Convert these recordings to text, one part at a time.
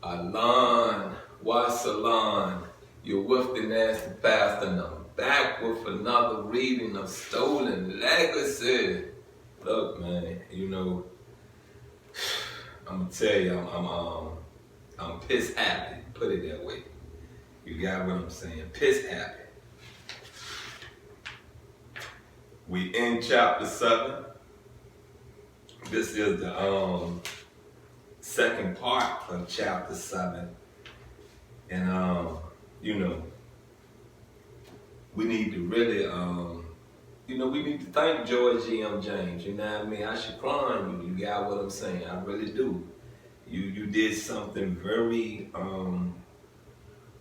Alon, Wasalon, you're with the nasty pastor, and I'm back with another reading of Stolen Legacy. Look, man, I'm gonna tell you, I'm piss happy. Put it that way. You got what I'm saying? Piss happy. We in chapter 7. This is the second part of chapter 7. And we need to really we need to thank George G.M. James. You know what I mean? I should climb you. You got what I'm saying? I really do. You did something very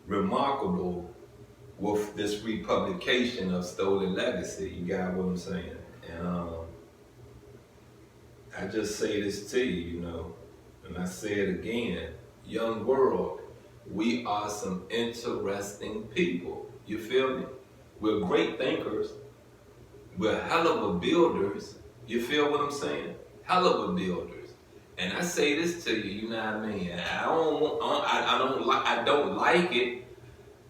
remarkable with this republication of Stolen Legacy. You got what I'm saying? And I just say this to you, and I say it again, young world, we are some interesting people. You feel me? We're great thinkers. We're hell of a builders. You feel what I'm saying? Hell of a builders. And I say this to you, you know what I mean? I don't like it,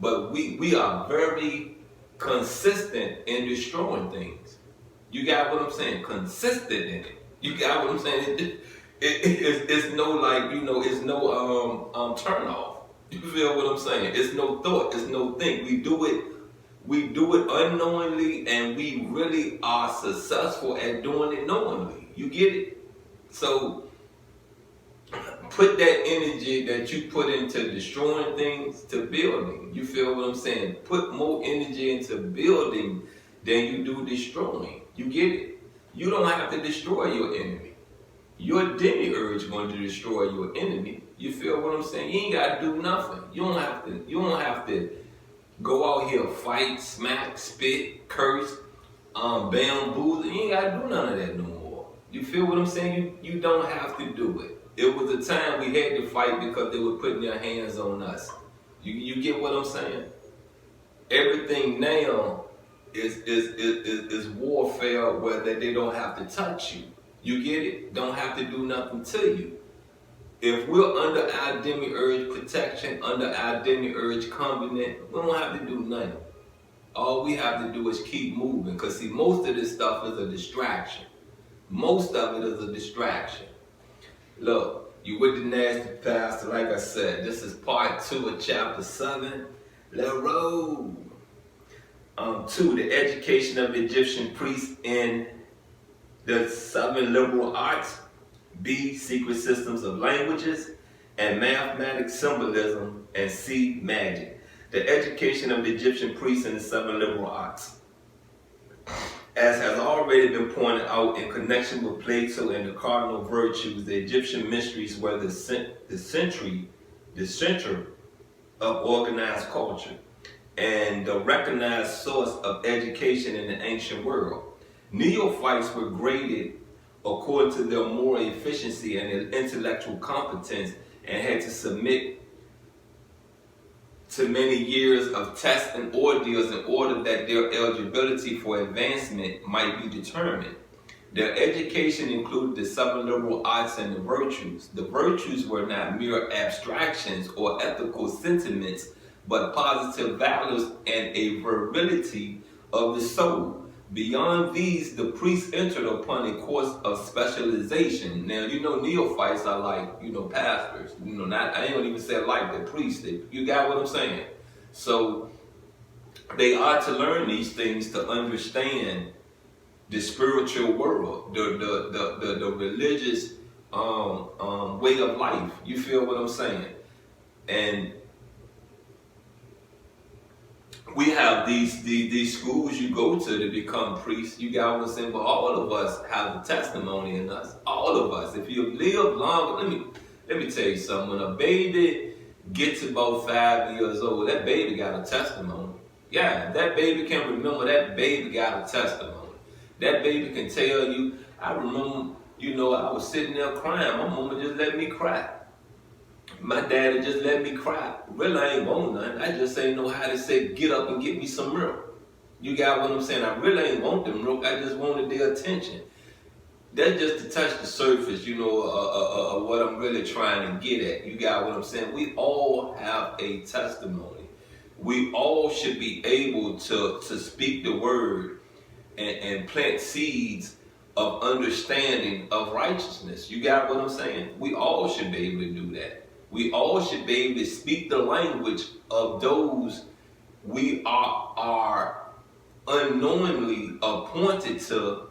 but we are very consistent in destroying things. You got what I'm saying? Consistent in it. You got what I'm saying? It's no it's no turn off. You feel what I'm saying? It's no thought, it's no think. We do it unknowingly, and we really are successful at doing it knowingly. You get it? So put that energy that you put into destroying things to building. You feel what I'm saying? Put more energy into building than you do destroying. You get it? You don't have to destroy your enemy. Your demiurge going to destroy your enemy. You feel what I'm saying? You ain't got to do nothing. You don't have to go out here, fight, smack, spit, curse, bamboozle. You ain't got to do none of that no more. You feel what I'm saying? You don't have to do it. It was a time we had to fight because they were putting their hands on us. You get what I'm saying? Everything now is warfare where they don't have to touch you. You get it? Don't have to do nothing to you. If we're under our demiurge protection, under our demiurge covenant, we don't have to do nothing. All we have to do is keep moving. Because see, most of this stuff is a distraction. Most of it is a distraction. Look, you with the nasty pastor, like I said, this is part 2 of chapter 7. Let's roll. 2, the education of Egyptian priests in the 7 liberal arts. B, secret systems of languages and mathematics symbolism. And C, magic. The education of the Egyptian priests in the 7 liberal arts. As has already been pointed out in connection with Plato and the cardinal virtues, the Egyptian mysteries were the center of organized culture and the recognized source of education in the ancient world. Neophytes were graded according to their moral efficiency and their intellectual competence and had to submit to many years of tests and ordeals in order that their eligibility for advancement might be determined. Their education included the 7 liberal arts and the virtues. The virtues were not mere abstractions or ethical sentiments, but positive values and a virility of the soul. Beyond these, the priests entered upon a course of specialization. Now, neophytes are like, pastors. I ain't gonna even say like the priests. You got what I'm saying? So, they are to learn these things to understand the spiritual world, the religious way of life. You feel what I'm saying? And we have these schools you go to become priests. You got what I'm saying? But all of us have the testimony in us. All of us. If you live long, let me tell you something. When a baby gets about 5 years old, that baby got a testimony. Yeah, that baby can remember. That baby got a testimony. That baby can tell you, I remember, I was sitting there crying. My mama just let me cry. My daddy just let me cry. Really, I ain't want nothing. I just ain't know how to say, get up and get me some milk. You got what I'm saying? I really ain't want them milk. I just wanted their attention. that's just to touch the surface, of what I'm really trying to get at. You got what I'm saying? We all have a testimony. We all should be able to speak the word and plant seeds of understanding of righteousness. You got what I'm saying? We all should be able to do that. We all should be able to speak the language of those we are unknowingly appointed to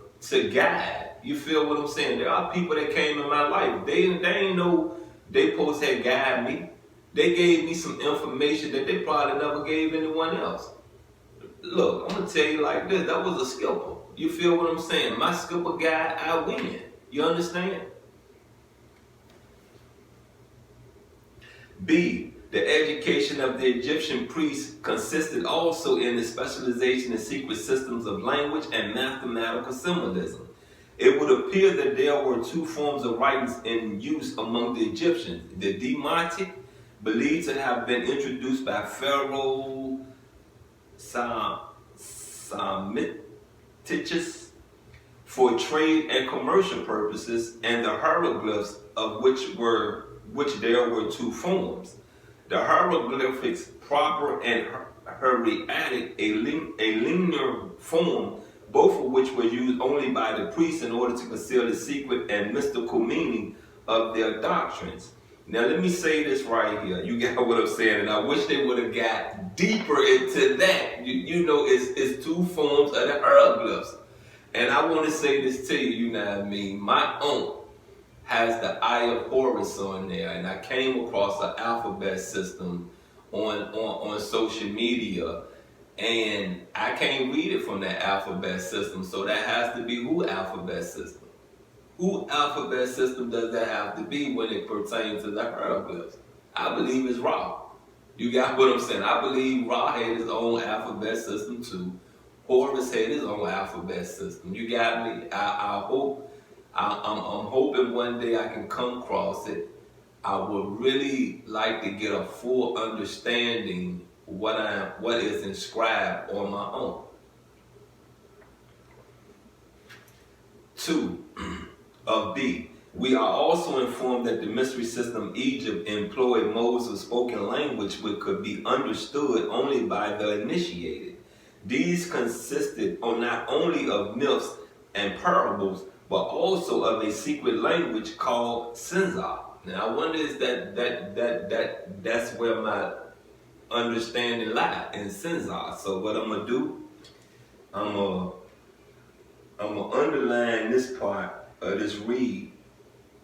guide. You feel what I'm saying? There are people that came in my life. They ain't know they supposed to guide me. They gave me some information that they probably never gave anyone else. Look, I'm gonna tell you like this. That was a skipper. You feel what I'm saying? My skipper guide, I win. You understand? B. The education of the Egyptian priests consisted also in the specialization in secret systems of language and mathematical symbolism. It would appear that there were two forms of writings in use among the Egyptians. The Demotic, believed to have been introduced by Pharaoh Psammetichus for trade and commercial purposes, and the hieroglyphs, of which there were two forms. The hieroglyphics proper and hieratic, a linear form, both of which were used only by the priests in order to conceal the secret and mystical meaning of their doctrines. Now let me say this right here. You got what I'm saying, and I wish they would have got deeper into that. It's two forms of the hieroglyphs. And I want to say this to you, you know what I mean? My aunt has the Eye of Horus on there, and I came across an alphabet system on social media, and I can't read it from that alphabet system, so that has to be who alphabet system? Who alphabet system does that have to be when it pertains to the hieroglyphs? I believe it's Ra. You got what I'm saying? I believe Ra had his own alphabet system too. Horus had his own alphabet system. You got me? I'm hoping one day I can come across it. I would really like to get a full understanding what is inscribed on my own. 2 of B. We are also informed that the mystery system Egypt employed modes of spoken language which could be understood only by the initiated. These consisted not only of myths and parables, but also of a secret language called Sinza. Now I wonder is that's where my understanding lies, in Sinza. So what I'm gonna do, I'm gonna underline this part of this read,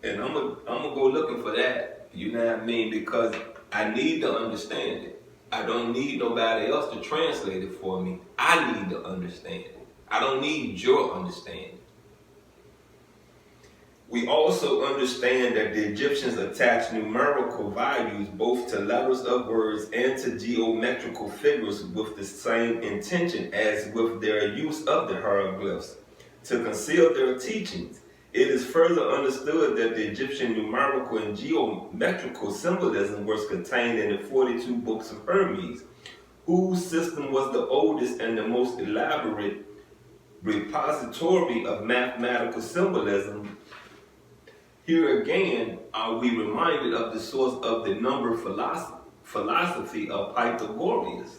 and I'm gonna go looking for that. You know what I mean? Because I need to understand it. I don't need nobody else to translate it for me. I need to understand it. I don't need your understanding. We also understand that the Egyptians attached numerical values both to letters of words and to geometrical figures with the same intention as with their use of the hieroglyphs to conceal their teachings. It is further understood that the Egyptian numerical and geometrical symbolism was contained in the 42 books of Hermes, whose system was the oldest and the most elaborate repository of mathematical symbolism. Here again are we reminded of the source of the number philosophy of Pythagoras.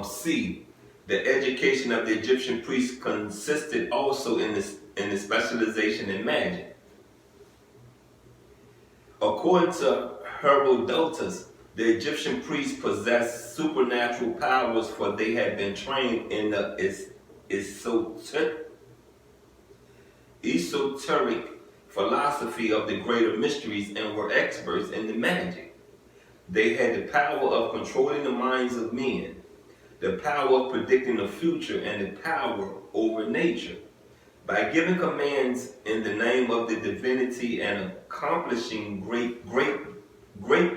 C. The education of the Egyptian priests consisted also in the specialization in magic. According to Herodotus, the Egyptian priests possessed supernatural powers, for they had been trained in the esoteric philosophy of the greater mysteries and were experts in the magic. They had the power of controlling the minds of men, the power of predicting the future, and the power over nature. By giving commands in the name of the divinity and accomplishing great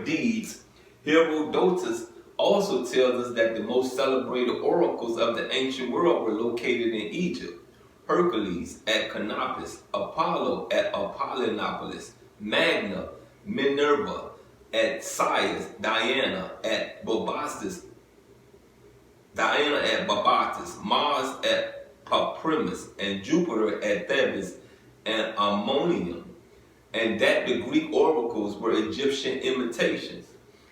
deeds, Herodotus also tells us that the most celebrated oracles of the ancient world were located in Egypt. Hercules at Canopus, Apollo at Apollinopolis, Magna, Minerva at Sais, Diana at Bubastis, Diana at Babatus, Mars at Paprimus, and Jupiter at Thebes and Ammonium, and that the Greek oracles were Egyptian imitations.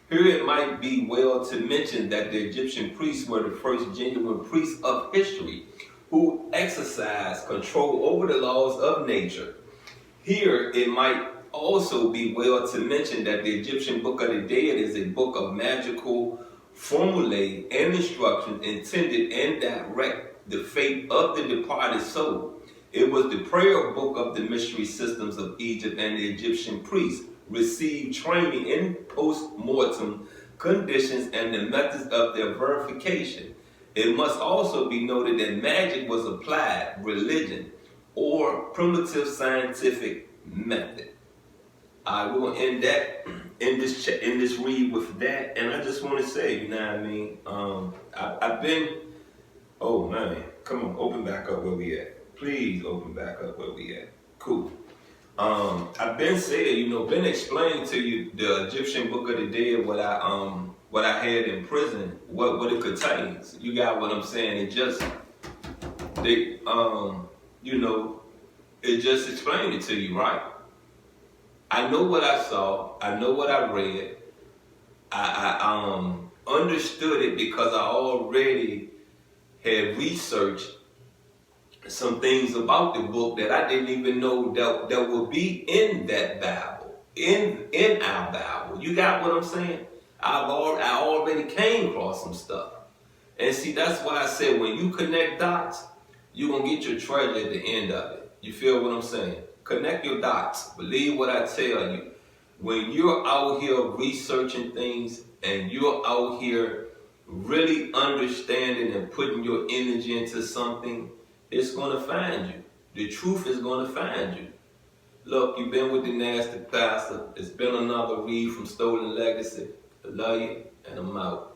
Here it might be well to mention that the Egyptian priests were the first genuine priests of history who exercised control over the laws of nature. Here it might also be well to mention that the Egyptian Book of the Dead is a book of magical formulae and instructions intended and direct the fate of the departed soul. It was the prayer book of the mystery systems of Egypt, and the Egyptian priests received training in post-mortem conditions and the methods of their verification. It must also be noted that magic was applied religion or primitive scientific method. All right, we're gonna end that in this read with that, and I just want to say, you know what I mean? I've been. Oh man, come on, open back up where we at. Please open back up where we at. Cool. I've been saying, been explaining to you the Egyptian Book of the Dead, what I had in prison, what it contains. You got what I'm saying? It just it just explained it to you, right? I know what I saw. I know what I read. I understood it because I already had researched some things about the book that I didn't even know that would be in that Bible, in our Bible. You got what I'm saying? I already came across some stuff. And see, that's why I said when you connect dots, you're going to get your treasure at the end of it. You feel what I'm saying? Connect your dots. Believe what I tell you. When you're out here researching things and you're out here really understanding and putting your energy into something, it's going to find you. The truth is going to find you. Look, you've been with the Nasty Pastor. It's been another read from Stolen Legacy. I love you, and I'm out.